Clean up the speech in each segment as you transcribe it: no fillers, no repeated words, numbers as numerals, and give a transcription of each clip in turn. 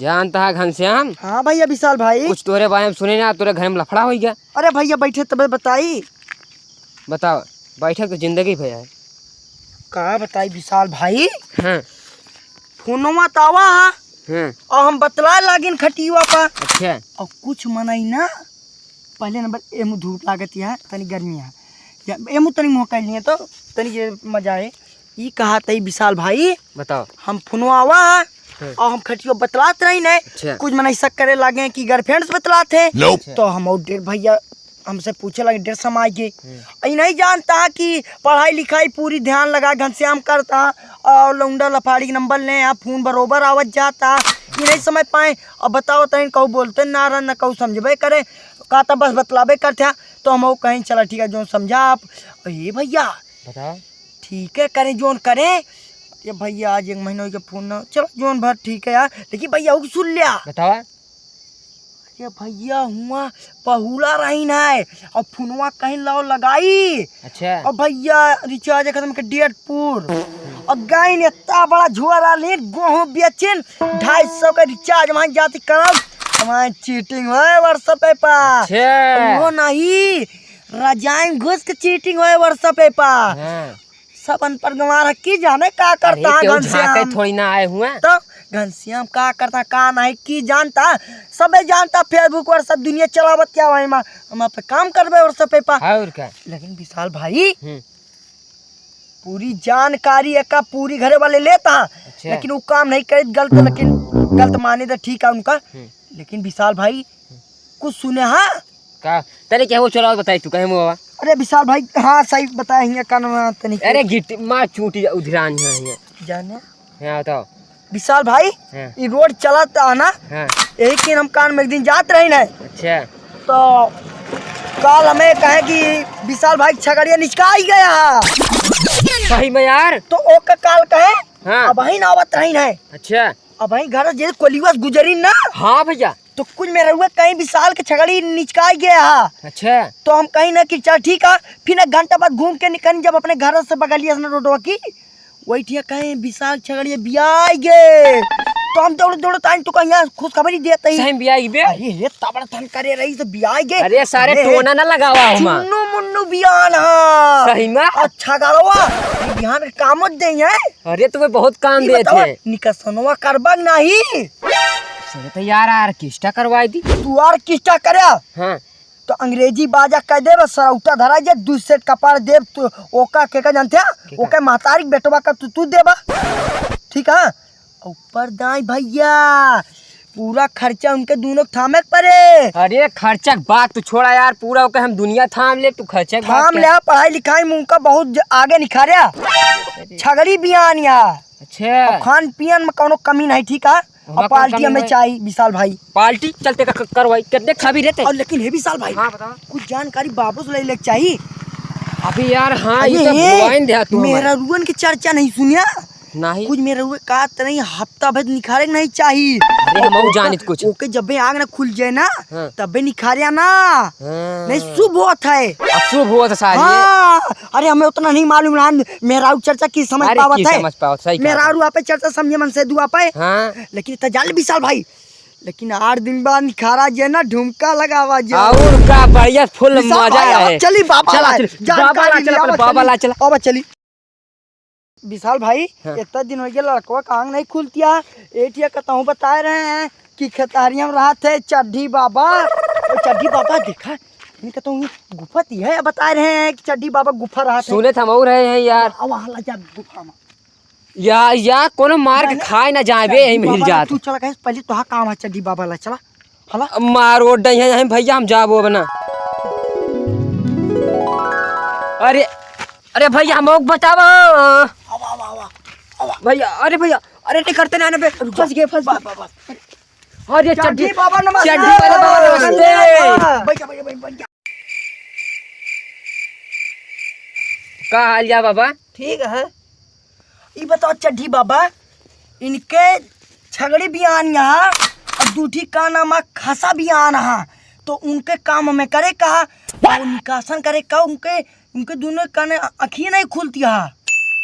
जानता है घनश्याम। हाँ भैया विशाल भाई। कुछ तोरे बारे में सुने ना, तोरे घर में लफड़ा हो गया। अरे भैया बैठे तब बताई। बताओ, बैठक तो जिंदगी भैया है। कहा बताई विशाल भाई। हाँ फोनवा तावा हाँ। और हम बतला लागिन खटियुआ पा। अच्छा। और कुछ मनाई ना। पहले नंबर एमू धूप लागत है तनी गर्मी है या एमू तनी मुँह कर लिए तो तनी ये मजा है। ये कहा तई विशाल भाई। बताओ। हम फोनवा और हम खटियो बतलात रही ने। अच्छा। कुछ मनाई शक करे लागे कि गर्लफ्रेंड्स बतलाते nope। तो हम और डेढ़ भैया हमसे पूछे लगे डेढ़ समाज के नहीं जानता कि पढ़ाई लिखाई पूरी ध्यान लगा घनश्याम करता और लौंडा लफाड़ी के नंबर ले आप फोन बरोबर आवत जाता ये नहीं समझ पाए। अब बताओ तैन कहू बोलते ना रन न कहू समझबे करे कहता बस बतलाबे करते तो हम कहीं चला ठीक है जो समझा आप। ये भैया बताओ। ठीक है करें जोन करें। ये भैया आज 1 महीना के फोन चलो जोन भर ठीक है यार लेकिन भैया वो सुन लिया। बताओ। अरे भैया हुआ पहुला रही ना और फोनवा कहीं लाओ लगाई। अच्छा। और भैया रिचार्ज खत्म के डेटपुर और गई ने इतना बड़ा झोरा ले गेहूं बेचन 250 का रिचार्ज वहां जाती करब हमारे चीटिंग है व्हाट्सएप पे पा। अच्छा। वो नहीं रजाई घुस के चीटिंग है व्हाट्सएप पे पा। हाँ। सब अनपढ़ गंवार की जाने का करता है घनश्याम। थोड़ी ना आए हुए तो घनश्याम का करता का नहीं की जानता सब जानता फेसबुक और सब दुनिया चलावत क्या वही हम पे काम करबे और सब पे पा। और क्या। लेकिन विशाल भाई पूरी जानकारी एक पूरी घरे वाले लेता। अच्छा। लेकिन वो काम नहीं करे गलत लेकिन गलत माने तो ठीक है उनका। लेकिन विशाल भाई कुछ सुने हाँ का तेरे क्या वो चलाओ बताई तू कहे मुआ। अरे विशाल भाई हाँ सही बताया हिया कान तनी। अरे गिट्टी मार चूटी उधरान है जाने। हां बताओ विशाल भाई ये रोड चलाता ना। हाँ। यही कि हम कान में एक दिन जात रही ना। अच्छा। तो कल हमें कहे कि विशाल भाई छगड़िया निचका ही गया सही में यार। तो ओका काल कहे हाँ। अब वही नावत रही ना। अच्छा। अब वही घर जैसे कोलिवस गुजरी ना। हाँ भैया तो कुछ मेरा हुआ कहीं विशाल के छगड़ी निचका गया। अच्छा। तो हम कहीं ना कि चल ठीक है फिर 1 घंटा बाद घूम के निकल जब अपने घर से बगलिया रोडवा की वही ठीक कहीं विशाल छगड़िया बियाई गे। तो हम दौड़ दौड़ ताई तो कहीं खुश खबर ही देते ही सही बियाई बे। अरे रे तबड़ तन करे रही तो बियाई गे। अरे सारे टोना ना लगावा हुमा चुन्नू मुन्नू बियान हां सही में। अच्छा गालवा बियान काम दे है। अरे तुम्हें बहुत काम देते निकसनवा करबा नहीं सुने तो यार ऑर्केस्ट्रा करवाई दी तू ऑर्केस्ट्रा करया। हाँ। तो अंग्रेजी बाजा कह दे सरौटा धरा जे 2 सेट कपार देव तू ओका के का जानते ओका महतारी बेटवा का तू देबा ठीक है। ऊपर दाई भैया पूरा खर्चा उनके दोनों थामे पड़े। अरे खर्चा बात तू छोड़ा यार पूरा ओके हम दुनिया थाम ले तू खर्चा थाम ले पढ़ाई लिखाई में उनका बहुत आगे निखारिया छगड़ी बियान यार। अच्छा। खान पियन में कोनो कमी नहीं ठीक है। पार्टी हमें चाहिए विशाल भाई पार्टी चलते का करवाई कितने खाबी रहते और लेकिन है विशाल भाई। हाँ बताओ कुछ जानकारी बाबू से ले चाहिए अभी यार। हाँ ये तो बुआइन दे तू मेरा रुअन की चर्चा नहीं सुनिया नहीं कुछ मेरे हुए का नहीं हफ्ता भर निखारे नहीं चाहिए। अरे हम जानित कुछ ओके जब आग ना खुल जाए ना तबे निखारिया ना नहीं शुभ होता है। शुभ होता सारी। हाँ। अरे हमें उतना नहीं मालूम ना मेरा चर्चा की समझ पावत है मेरा रुआ पे चर्चा समझे मन से दुआ पे। हाँ। लेकिन तजाल विशाल भाई लेकिन 8 दिन बाद निखारा जे ना ढुमका लगावा जे और का बढ़िया फुल मजा है। चली बाबा ला चला अब चली विशाल भाई। हाँ। इतना दिन हो गया लड़कवा कांग नहीं खुलतिया एटिया कहता बताए रहे हैं कि खतारिया में रहा थे चड्ढी बाबा। तो चड्ढी बाबा देखा नहीं कहता हूँ गुफा ती है बताए रहे हैं कि चड्ढी बाबा गुफा रहा थे। सुने थम रहे हैं यार वहाँ ला जा गुफा में या कोनो मार के खाए ना जाबे यही मिल जात तू चला कहे पहले तो काम है चड्ढी बाबा ला चला हला मारो डई है यहीं भैया हम जाबो बना। अरे अरे भैया हम बताओ भैया। अरे भैया अरे नहीं करते ना बे फंस गए अरे चड्ढी बाबा नमस्ते चड्ढी बाबा नमस्ते का हाल जा बाबा। ठीक है ये बताओ चड्ढी बाबा इनके छगड़ी भी आन यहाँ और दूठी का नाम खसा भी आन यहाँ तो उनके काम में करे कहा और निकासन करे कहा उनके दोनों कान आँखियाँ नहीं खुलती है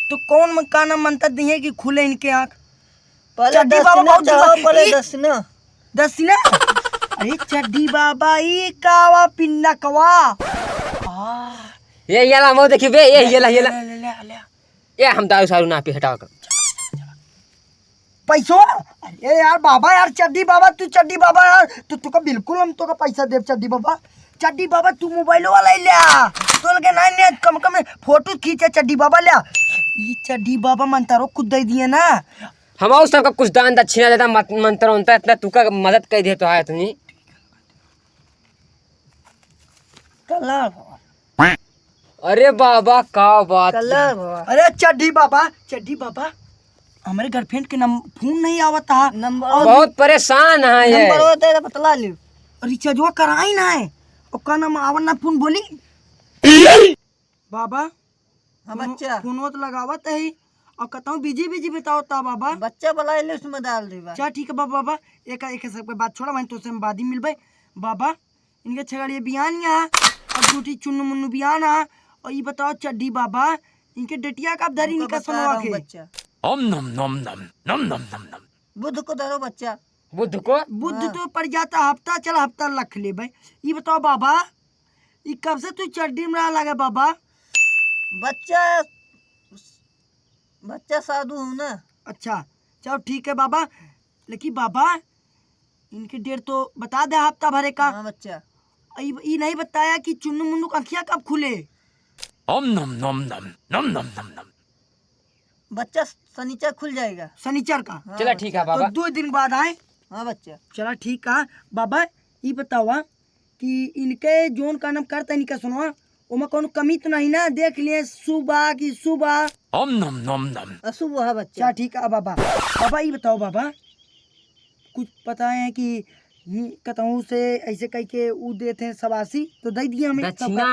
तो कौन काना मंत्र दिए कि खुले इनके आँख चड्डी बाबा बहुत दसिना। अरे चड्डी बाबा ई कावा पिन्ना कवा ये ला मो देखी बे ये ला ये हम दारू सारू ना पे हटा कर पैसो। अरे यार बाबा यार चड्डी बाबा यार तुका बिल्कुल हम तो पैसा देव चड्डी बाबा तू मोबाइल वाला ले तो लगे ना कम फोटो खींचे चड्डी बाबा ले। ये चड्डी बाबा मंतारो खुद दे दिए ना। हम उस सबका कुछ दान दक्षिणा देता मंत्र होता इतना तुका मदद कर दे तो आया तुनी कलर। अरे बाबा का बात अरे चड्डी बाबा हमारे गर्लफ्रेंड के फोन नहीं आवता नंबर बहुत परेशान है ये नंबर होता है बतला लियो रिचार्ज कराई ना है और का नाम आवन ना फोन बोली बाबा। हाँ बच्चा फोन तो लगावत है और कहता बिजी बताओ ता बाबा बच्चा बुला ले उसमें डाल दे। चल ठीक है बाबा एक सब बात छोड़ा मैं तो से बाद ही मिलबे बाबा। इनके छगड़िए बिहान यहाँ और झूठी चुन्नू मुन्नू बिहान और ये बताओ चड्डी बाबा इनके डेटिया कब धरी इनका सुनवा के बच्चा ओम नम नम नम नम नम नम नम बुध को धरो बच्चा बुध तो पड़ जाता हफ्ता चल हफ्ता रख ले भाई। ये बताओ बाबा ये कब से तू चड्डी में रहा लगा बाबा बच्चा साधु हूँ ना। अच्छा चलो ठीक है बाबा लेकिन बाबा इनकी डेट तो बता दे हफ्ता भरे का। हाँ बच्चा ये नहीं बताया कि चुन्नू मुन्नू का आँखियाँ कब खुले। ओम नम नम नम नम नम नम नम बच्चा शनिचर खुल जाएगा शनिचर का। हाँ, चला ठीक है बाबा तो 2 दिन बाद आए। हाँ बच्चा चला ठीक है बाबा। ये बताओ कि इनके जोन का नाम करता इनका सुनो उमा कौन कमी तो नहीं ना देख लिए सुबह की सुबह ओम नम नम नम सुबह बच्चा ठीक है बाबा। ये बताओ बाबा कुछ पता है कि कतहूँ से ऐसे कह के ऊ देते हैं सबासी तो दे दिए हमें दक्षिणा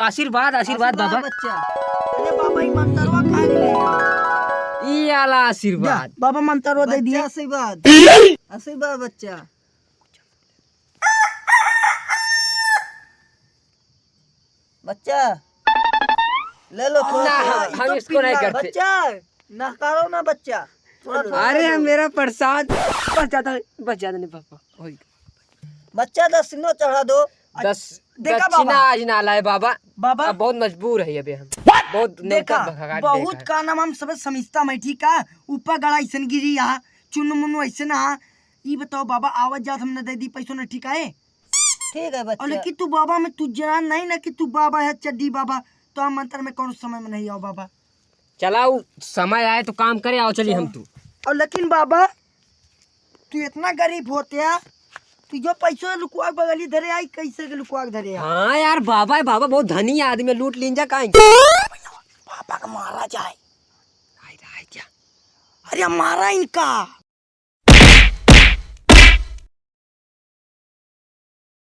आशीर्वाद बाबा बच्चा। अरे बाबा ये मंतरवा खा ले ये आला आशीर्वाद बाबा मंतरवा दे दिया आशीर्वाद बच्चा। बच्चा ले लो थोड़ा हम इसको नहीं करते बच्चा ना करो ना बच्चा अरे मेरा प्रसाद बच जाता नहीं पापा बच्चा 10 सिनो चढ़ा दो 10 देखा दक्षिणा आज ना लाए बाबा अब बहुत मजबूर है अभी हम बहुत देखा बहुत का नाम हम सब समझता मैं ठीक है ऊपर गड़ा ऐसा गिरी यहाँ चुन मुन्नू ऐसे ना। ये बताओ बाबा आवाज जात हमने दे दी पैसों ने ठीक है बच्चा। लेकिन तू बाबा में तू जान नहीं ना कि तू बाबा है चड्डी बाबा तो हम मंत्र में कौन समय में नहीं आओ बाबा। चलाओ समय आए तो काम करे आओ चलिए हम तू। और लेकिन बाबा तू इतना गरीब होते तू जो पैसों लुकवा बगली धरे आई कैसे के लुकवा धरे। हाँ यार बाबा बहुत धनी आदमी लूट लीजा कहीं पापा का मारा जाए क्या अरे मारा इनका